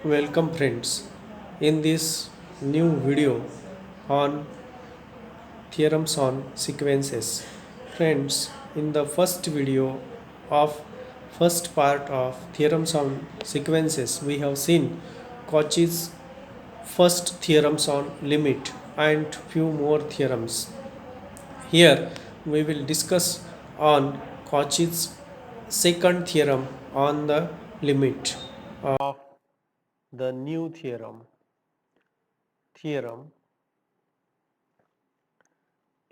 Welcome friends in this new video on theorems on sequences. Friends, in the first video of first part of theorems on sequences we have seen Cauchy's first theorems on limit and few more theorems. Here we will discuss on Cauchy's second theorem on the limit of the new theorem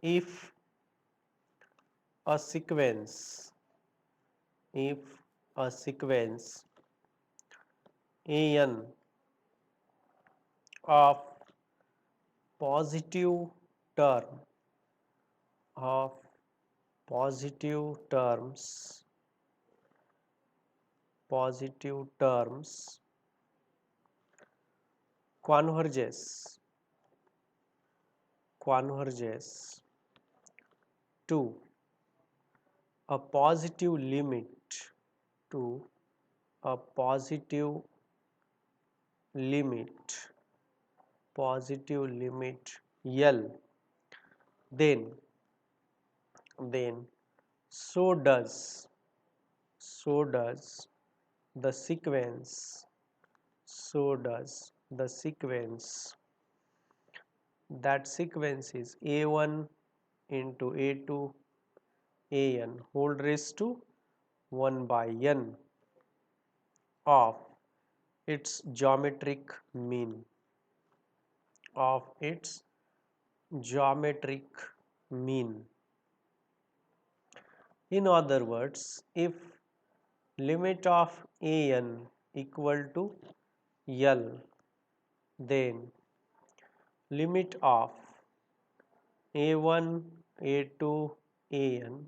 if a sequence if a sequence an of positive term of positive terms converges to a positive limit to a limit positive limit L, then so does the sequence the sequence that sequence is a1 into a2 an whole raised to 1 by n of its geometric mean of its geometric mean. In other words, if limit of an equal to L, then limit of a1 a2 an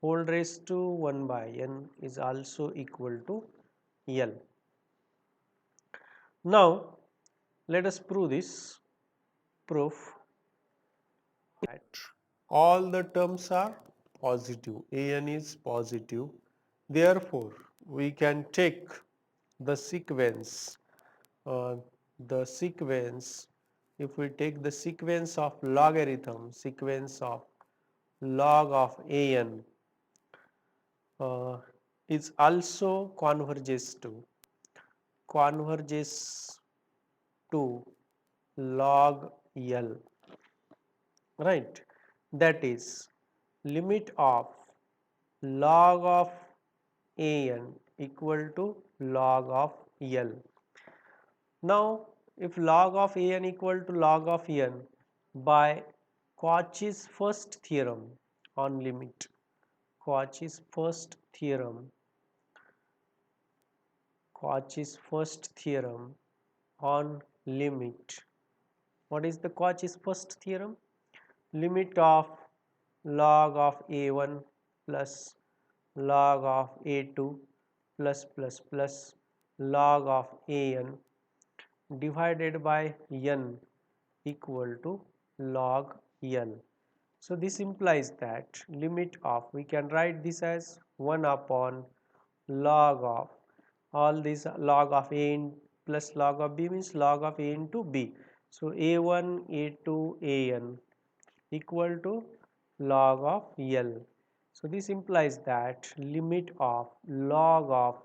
whole raised to 1 by n is also equal to L. Now let us prove this proof that all the terms are positive, an is positive, therefore we can take the sequence uh, if we take the sequence of logarithm sequence of log of an uh, is also converges to log L, right? That is limit of log of an equal to log of L. Now if log of an equal to log of n by Cauchy's first theorem on limit, Cauchy's first theorem on limit. What is the Cauchy's first theorem? Limit of log of a1 plus log of a2 plus log of an divided by n equal to log L. So this implies that limit of, we can write this as 1 upon log of all this log of a plus log of b means log of a into b. So a1 a2 an equal to log of L. So this implies that limit of log of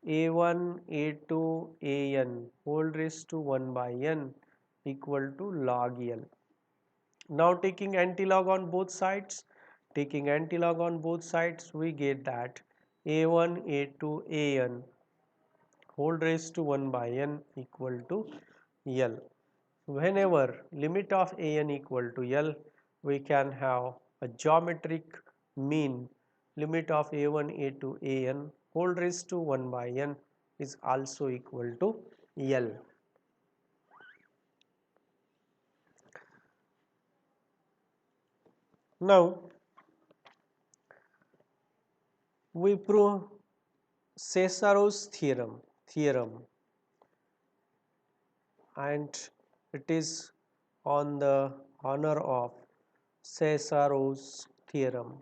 a1 a2 an whole raised to 1 by n equal to log L. Now taking antilog on both sides, we get that a1 a2 an whole raised to 1 by n equal to L. Whenever limit of an equal to L, we can have a geometric mean limit of a1 a2 an whole raised to 1 by n is also equal to L. Now we prove Cesarew's theorem and it is on the honor of Cesarew's theorem.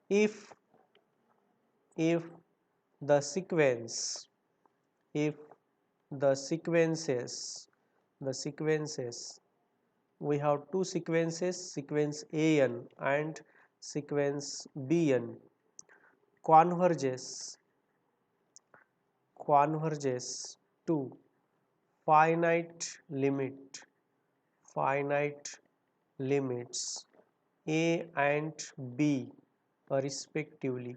If if the sequence, if the sequences, we have two sequences, sequence an and sequence bn, converges to finite limits a and b respectively,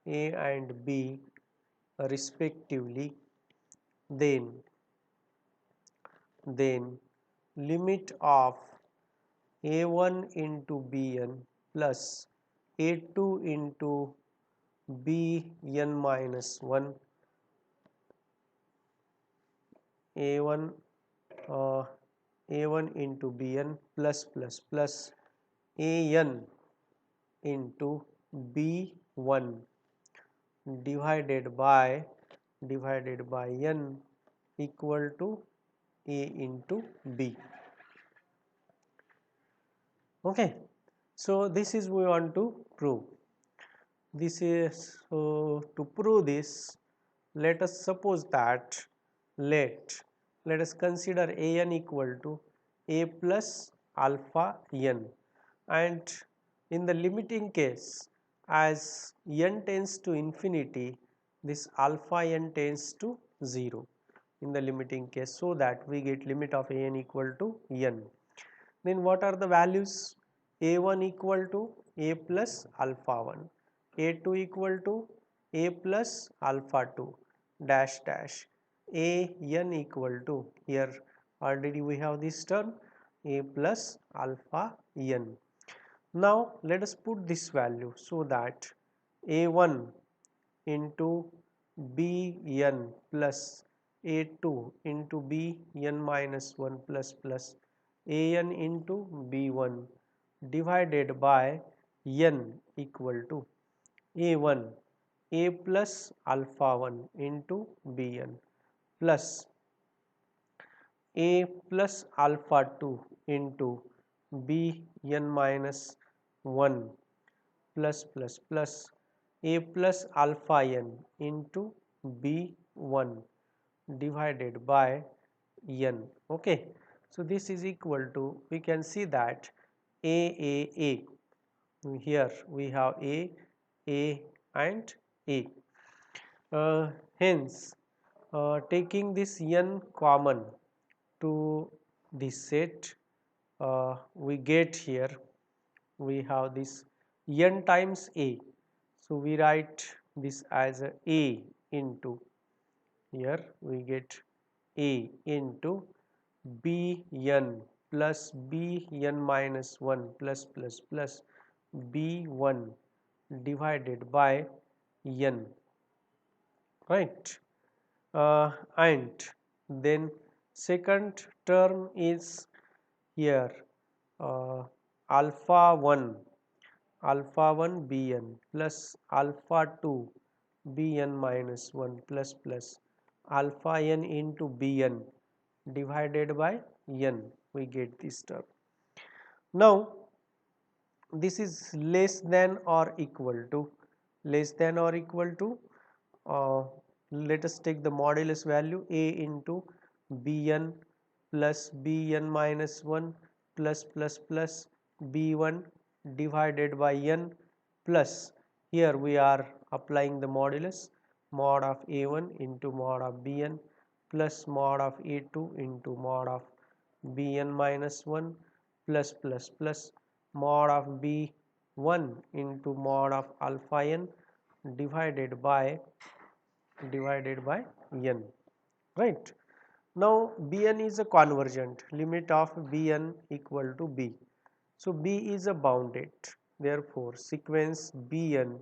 a and b respectively, then limit of a1 into bn plus a2 into bn minus 1, a1 uh, a1 into bn plus an into b1 divided by n equal to a into b. Okay, so this is we want to prove. This is to prove this, let us suppose that let us consider an equal to a plus alpha n, and in the limiting case, as n tends to infinity, this alpha n tends to 0 in the limiting case, so that we get limit of an equal to n. Then what are the values? A1 equal to a plus alpha 1, a2 equal to a plus alpha 2 dash dash, a n equal to, here already we have this term, a plus alpha n. Now let us put this value, so that a1 into bn plus a2 into bn minus 1 plus an into b1 divided by n equal to a1 a plus alpha 1 into bn plus a plus alpha 2 into bn minus 1 plus a plus alpha n into b1 divided by n. Okay, so this is equal to, we can see that a, here we have a and a. Hence taking this n common to this set, we get here, we have this n times a, so we write this as a into, here we get a into bn plus bn minus 1 plus b1 divided by n, right? And then second term is here, uh, alpha 1 bn plus alpha 2 bn minus 1 plus alpha n into bn divided by n, we get this term. Now this is less than or equal to, uh, let us take the modulus value, a into bn plus bn minus 1 plus b1 divided by n plus, here we are applying the modulus, mod of a1 into mod of bn plus mod of a2 into mod of bn minus 1 plus mod of b1 into mod of alpha n divided by n, right? Now bn is a convergent, limit of bn equal to b, so b is a bounded, therefore sequence bn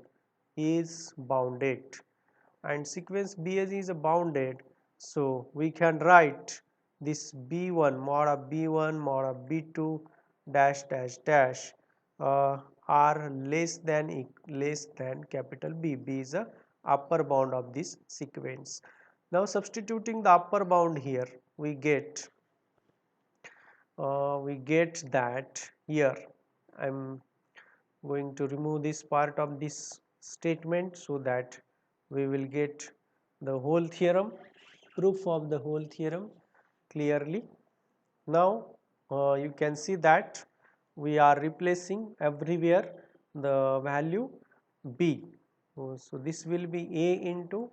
is bounded, and sequence bn is a bounded, so we can write this b1 mod of b1 mod of b2 dash dash dash are less than capital B. B is a upper bound of this sequence. Now substituting the upper bound here, we get that, here I am going to remove this part of this statement so that we will get the whole theorem, proof of the whole theorem clearly. Now you can see that we are replacing everywhere the value b. So this will be a into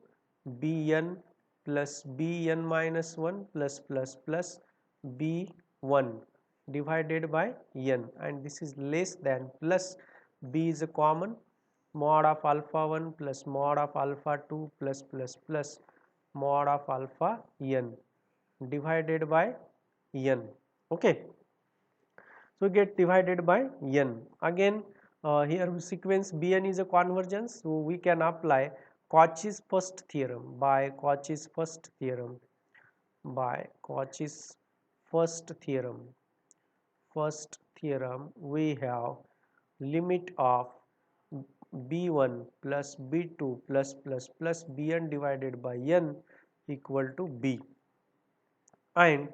bn plus bn minus 1 plus b1 divided by n, and this is less than plus b is a common, mod of alpha 1 plus mod of alpha 2 plus mod of alpha n divided by n. Okay, so get divided by n. Again here sequence bn is a convergence, so we can apply Cauchy's first theorem. By Cauchy's first theorem we have limit of b1 plus b2 plus bn divided by n equal to b, and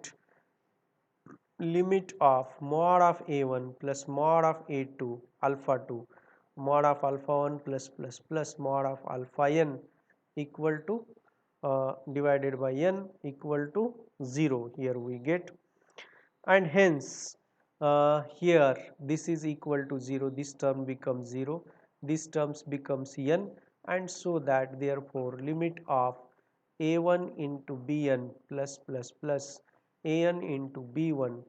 limit of mod of a1 plus mod of a2 alpha 2 mod of alpha 1 plus mod of alpha n equal to divided by n equal to 0. Here we get, and hence here this is equal to 0, this term becomes 0, this terms becomes n, and so that therefore limit of a1 into bn plus an into b1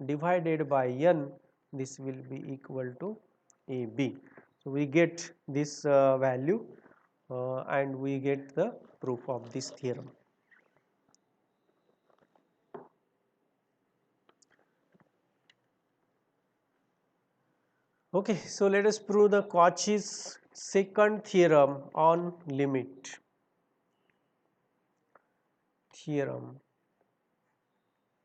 divided by n, this will be equal to ab. So we get this value and we get the proof of this theorem. Okay, so let us prove the Cauchy's second theorem on limit.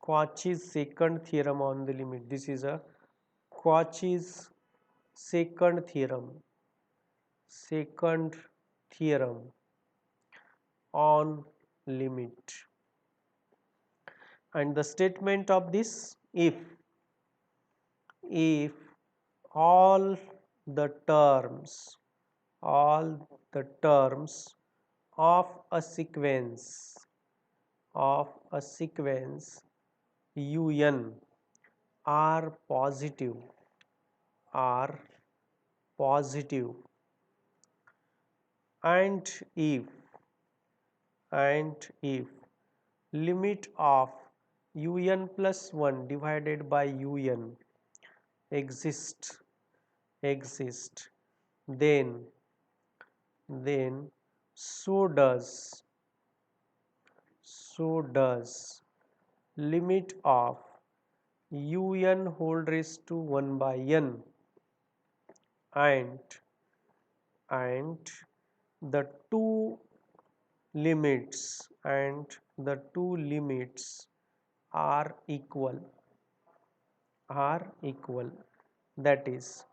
Cauchy's second theorem on the limit. This is a Cauchy's second theorem on limit, and the statement of this, if all the terms of a sequence un are positive and if limit of un plus 1 divided by un exist, then so does limit of un whole raised to 1 by n, and the two limits are equal, that is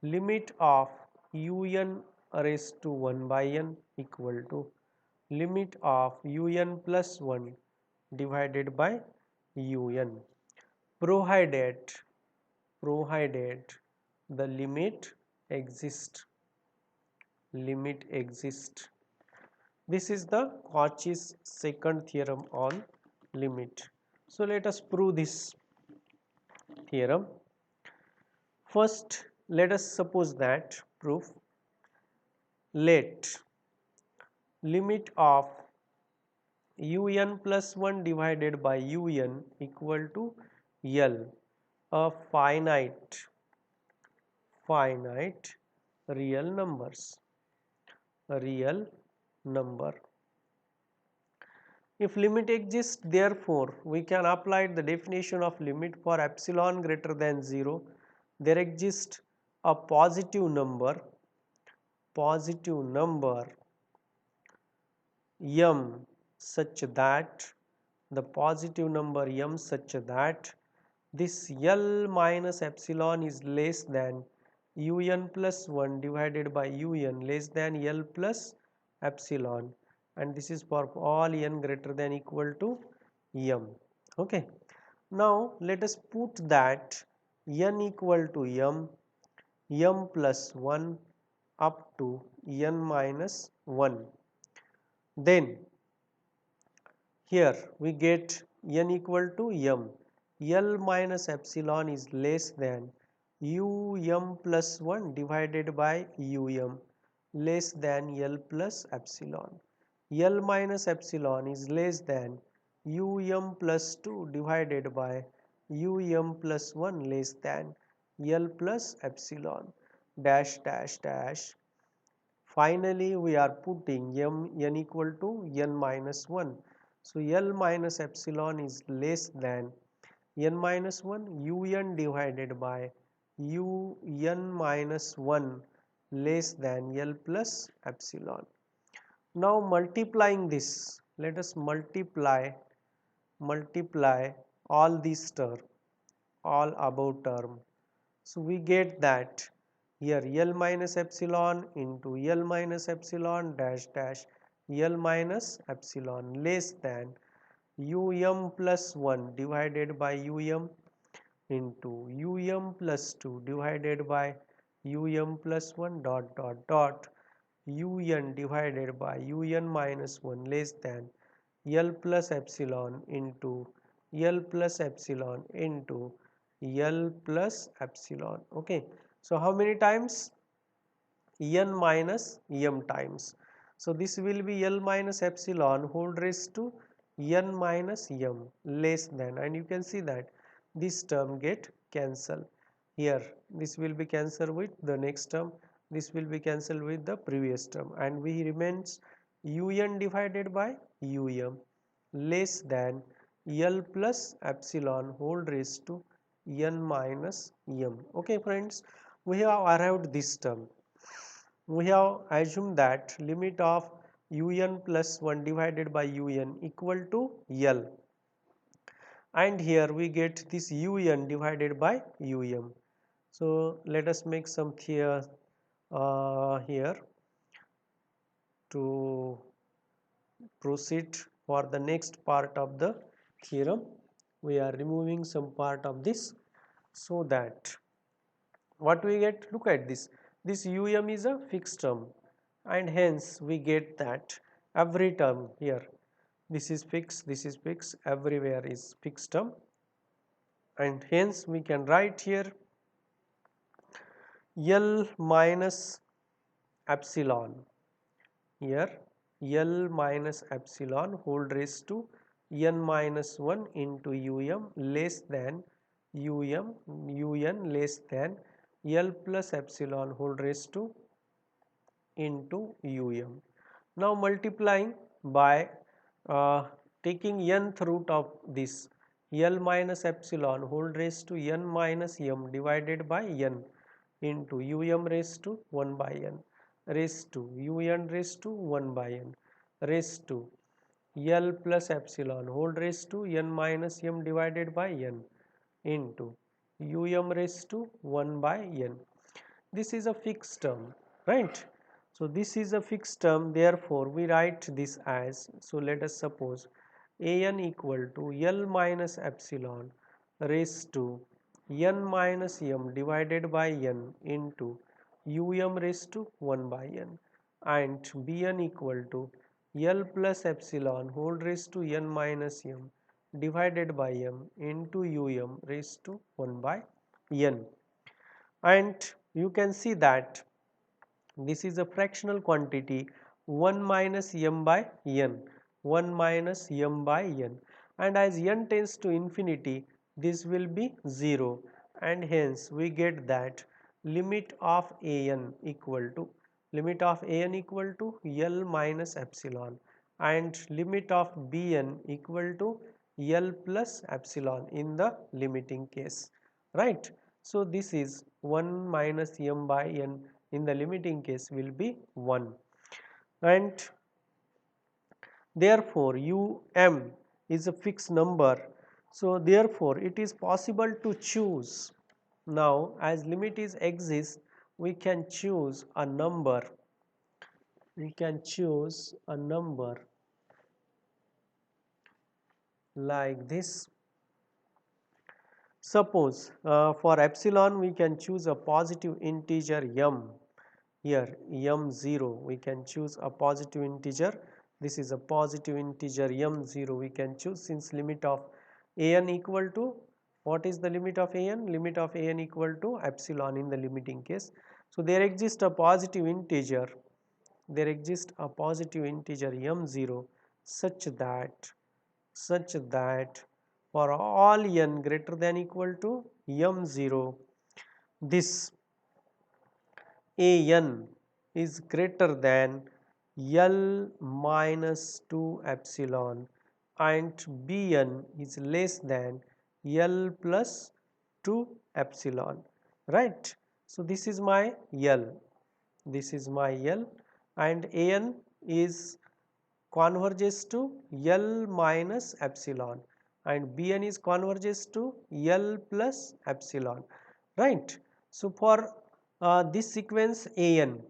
limit of un raised to 1 by n equal to limit of un plus 1 divided by un, provided the limit exist. This is the Cauchy's second theorem on limit. So let us prove this theorem. First let us suppose that proof, let limit of un plus 1 divided by un equal to L, a finite real number. If limit exists, therefore we can apply the definition of limit for epsilon greater than 0. There exists a positive number m such that this L minus epsilon is less than un plus 1 divided by un less than L plus epsilon, and this is for all n greater than equal to m. Okay, now let us put that n equal to m plus 1 up to n minus 1. Then here we get n equal to m. L minus epsilon is less than um plus 1 divided by um less than L plus epsilon. L minus epsilon is less than um plus 2 divided by um plus 1 less than L plus epsilon dash dash dash. Finally, we are putting n equal to n minus 1. So, L minus epsilon is less than n minus 1 un divided by un minus 1 less than L plus epsilon. Now, multiplying this, let us multiply all these term, all above term. So, we get that here L minus epsilon into L minus epsilon dash dash L minus epsilon less than um plus 1 divided by um into um plus 2 divided by um plus 1 dot dot dot un divided by un minus 1 less than L plus epsilon into L plus epsilon into L plus epsilon. Okay. So, how many times? N minus m times. So, this will be L minus epsilon whole raised to n minus m less than, and you can see that this term get cancelled here. This will be cancelled with the next term, this will be cancelled with the previous term, and we remains un divided by um less than L plus epsilon whole raised to n minus m. Okay friends, we have arrived this term. We have assumed that limit of un plus 1 divided by un equal to L, and here we get this un divided by um. So, let us make some here to proceed for the next part of the theorem. We are removing some part of this, so that what we get, look at this um is a fixed term, and hence we get that every term here, this is fixed, everywhere is fixed term, and hence we can write here L minus epsilon, here L minus epsilon whole raised to n minus 1 into um less than un less than L plus epsilon whole raised to into um. Now multiplying by uh, taking nth root of this L minus epsilon whole raised to n minus m divided by n into um raised to 1 by n raised to un raised to 1 by n raised to L plus epsilon whole raised to n minus m divided by n into um raised to 1 by n. This is a fixed term, right? So, this is a fixed term, therefore, we write this as, so let us suppose an equal to L minus epsilon raised to n minus m divided by n into um raised to 1 by n, and bn equal to L plus epsilon whole raised to n minus m divided by m into um raised to 1 by n. And you can see that this is a fractional quantity 1 minus m by n, 1 minus m by n, and as n tends to infinity this will be 0, and hence we get that limit of an equal to L minus epsilon, and limit of bn equal to L plus epsilon in the limiting case, right. So, this is 1 minus m by n in the limiting case will be 1, and therefore um is a fixed number. So, therefore, it is possible to choose. Now, as limit is exists, we can choose a number, like this. Suppose for epsilon we can choose a positive integer m, here m0 we can choose a positive integer. This is a positive integer m0 we can choose, since limit of an equal to, what is the limit of an? Limit of an equal to epsilon in the limiting case. So there exists a positive integer, m0 such that for all n greater than equal to m0, this an is greater than L minus 2 epsilon and Bn is less than L plus 2 epsilon, right. So this is my L, and An is converges to L minus epsilon and Bn is converges to L plus epsilon, right. So for this sequence an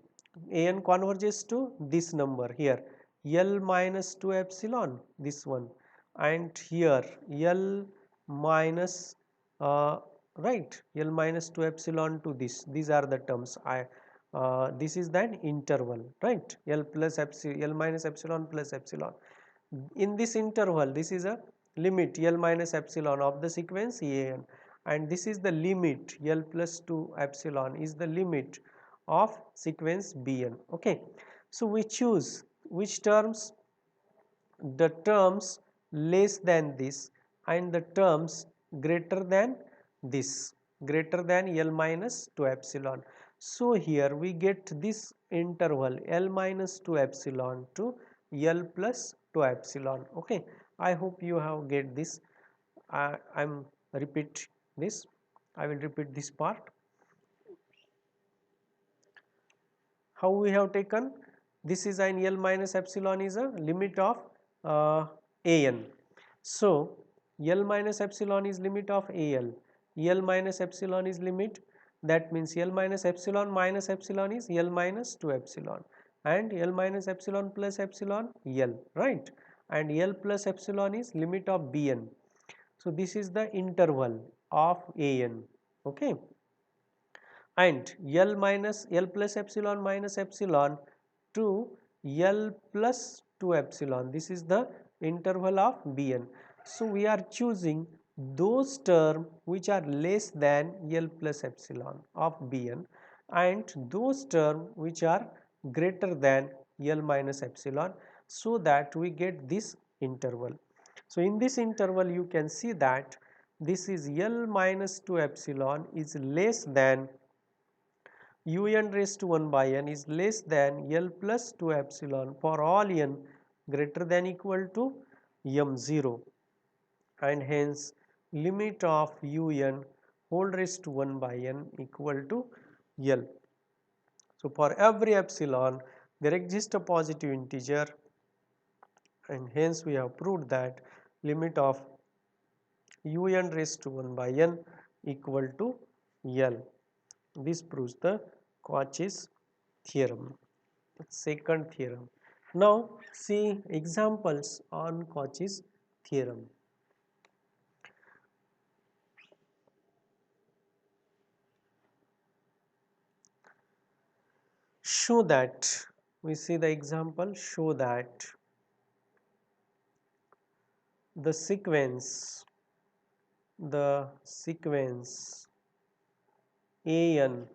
converges to this number here L minus 2 epsilon, this one, and here L minus right, L minus 2 epsilon to this. These are the terms. This is that interval, right. L plus epsilon, L minus epsilon plus epsilon. In this interval, this is a limit L minus epsilon of the sequence an, and this is the limit L plus 2 epsilon is the limit of sequence Bn. Okay, so we choose which terms? The terms less than this and the terms greater than this, greater than L minus 2 epsilon. So here we get this interval L minus 2 epsilon to L plus 2 epsilon. Okay, I hope you have get this. I'm repeat this. I will repeat this part. How we have taken? This is an L minus epsilon is a limit of an. So L minus epsilon is limit of al. L minus epsilon is limit, that means L minus epsilon is L minus 2 epsilon, and L minus epsilon plus epsilon L, right, and L plus epsilon is limit of Bn. So this is the interval of an. Okay, and L plus epsilon minus epsilon to L plus 2 epsilon, this is the interval of Bn. So we are choosing those terms which are less than L plus epsilon of Bn and those terms which are greater than L minus epsilon, so that we get this interval. So in this interval you can see that this is L minus 2 epsilon is less than un raised to 1 by n is less than L plus 2 epsilon for all n greater than equal to m0, and hence limit of un whole raised to 1 by n equal to L. So for every epsilon there exists a positive integer, and hence we have proved that limit of un raised to 1 by n equal to L. This proves the Cauchy's theorem, second theorem. Now see examples on Cauchy's theorem. Show that, we see the example, show that the sequence an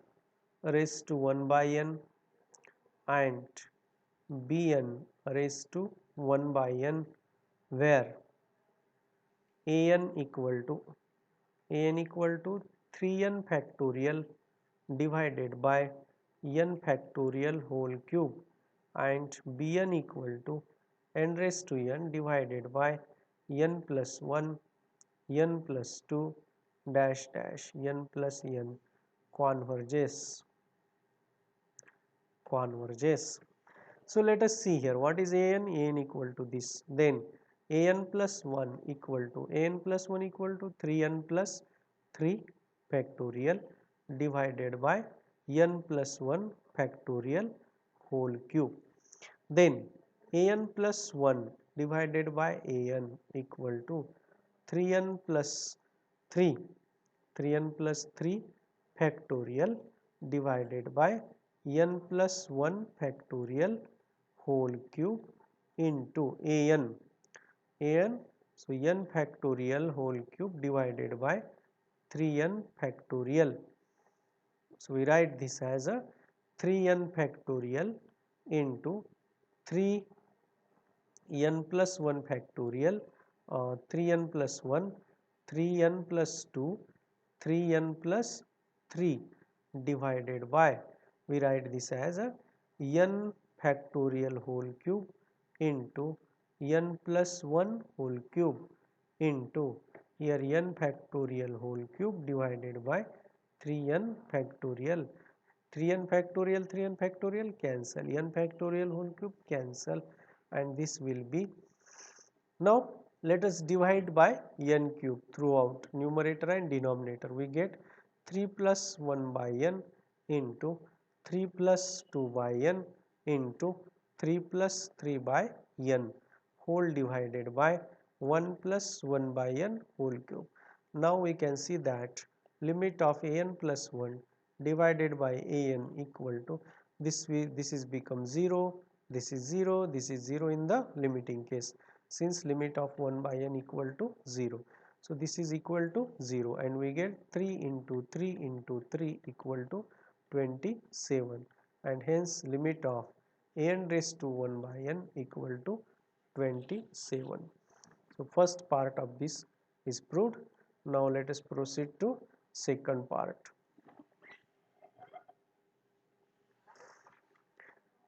raised to 1 by n and bn raised to 1 by n, where an equal to 3n factorial divided by n factorial whole cube and bn equal to n raised to n divided by n plus 1 n plus 2 dash dash n plus n converges. So let us see here what is an equal to this, then an plus 1 equal to 3n plus 3 factorial divided by n plus 1 factorial whole cube, then an plus 1 divided by an equal to 3n plus 3 factorial divided by n plus 1 factorial whole cube into an, so n factorial whole cube divided by 3n factorial. So we write this as a 3n factorial into 3n plus 1 factorial, 3n plus 1, 3n plus 2, 3n plus 3 divided by, we write this as a n factorial whole cube into n plus 1 whole cube into here n factorial whole cube divided by 3n factorial. 3n factorial, 3n factorial cancel, n factorial whole cube cancel, and this will be. Now let us divide by n cube throughout numerator and denominator. We get 3 plus 1 by n into 3 plus 2 by n into 3 plus 3 by n whole divided by 1 plus 1 by n whole cube. Now we can see that limit of an plus 1 divided by an equal to this is become 0, this is 0, this is 0 in the limiting case, since limit of 1 by n equal to 0. So this is equal to 0 and we get 3 into 3 into 3 equal to 27, and hence limit of n raised to 1 by n equal to 27. So first part of this is proved. Now let us proceed to second part.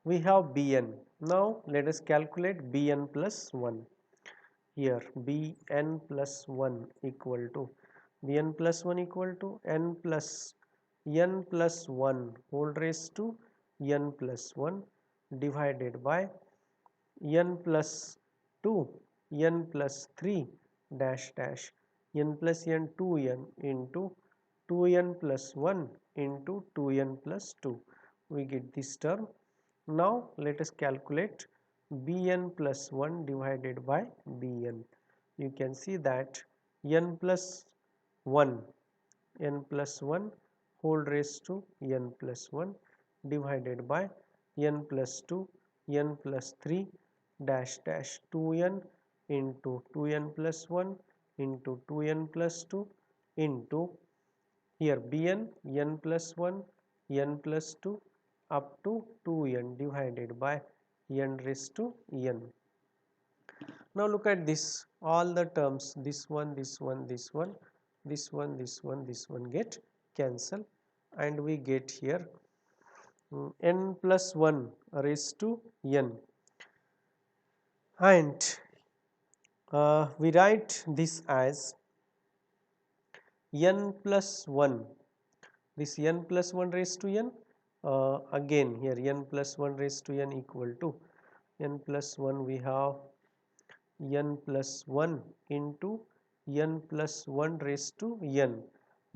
We have Bn. Now let us calculate Bn plus 1. Here Bn plus 1 equal to Bn plus 1 equal to n plus 1 whole raised to n plus 1 divided by n plus 2 n plus 3 dash dash n plus n 2n into 2n plus 1 into 2n plus 2. We get this term. Now let us calculate Bn plus 1 divided by Bn. You can see that n plus 1 whole raised to n plus 1 divided by n plus 2 n plus 3 dash dash 2n into 2n plus 1 into 2n plus 2 into here Bn n plus 1 n plus 2 up to 2n divided by n raised to n. Now look at this, all the terms, this one, this one, this one, this one, this one, this one get cancelled, and we get here n plus 1 raised to n, and we write this as n plus 1, this n plus 1 raised to n, again here n plus 1 raised to n equal to n plus 1, we have n plus 1 into n plus 1 raised to n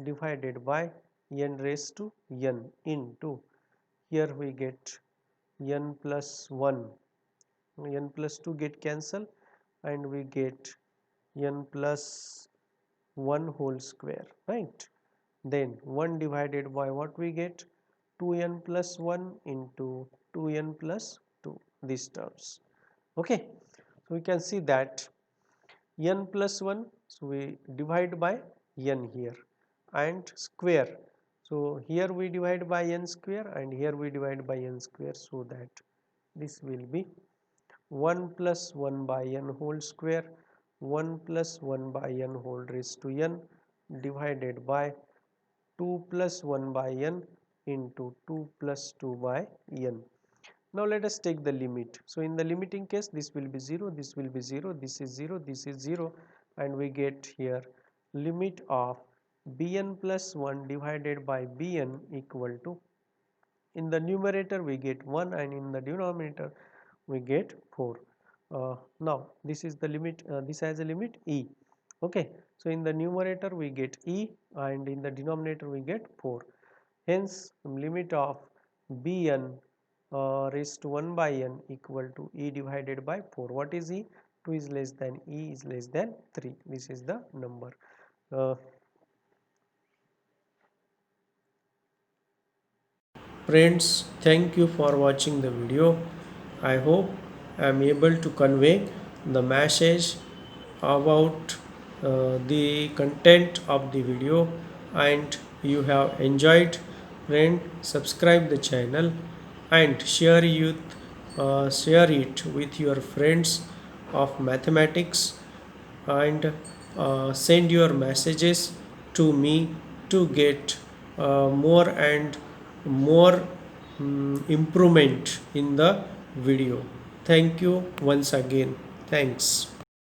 divided by n raised to n into here we get n plus 1, n plus 2 get cancelled, and we get n plus 1 whole square, right? Then 1 divided by what we get 2n plus 1 into 2n plus 2, these terms. Okay, so we can see that n plus 1, so we divide by n here, and square, so here we divide by n square and here we divide by n square, so that this will be 1 plus 1 by n whole square, 1 plus 1 by n whole raised to n divided by 2 plus 1 by n into 2 plus 2 by n. Now let us take the limit. So in the limiting case, this will be 0, this will be 0, this is 0, this is 0, and we get here limit of bn plus 1 divided by bn equal to, in the numerator we get 1 and in the denominator we get 4. Now this is the limit, this has a limit e. Okay, so in the numerator we get e and in the denominator we get 4. Hence limit of bn raised to 1 by n equal to e divided by 4. What is e? 2 is less than e is less than 3. This is the number. Friends, thank you for watching the video. I hope I am able to convey the message about the content of the video and you have enjoyed. Friend, subscribe the channel and share it with your friends of mathematics and send your messages to me to get more and more improvement in the video. Thank you once again. Thanks.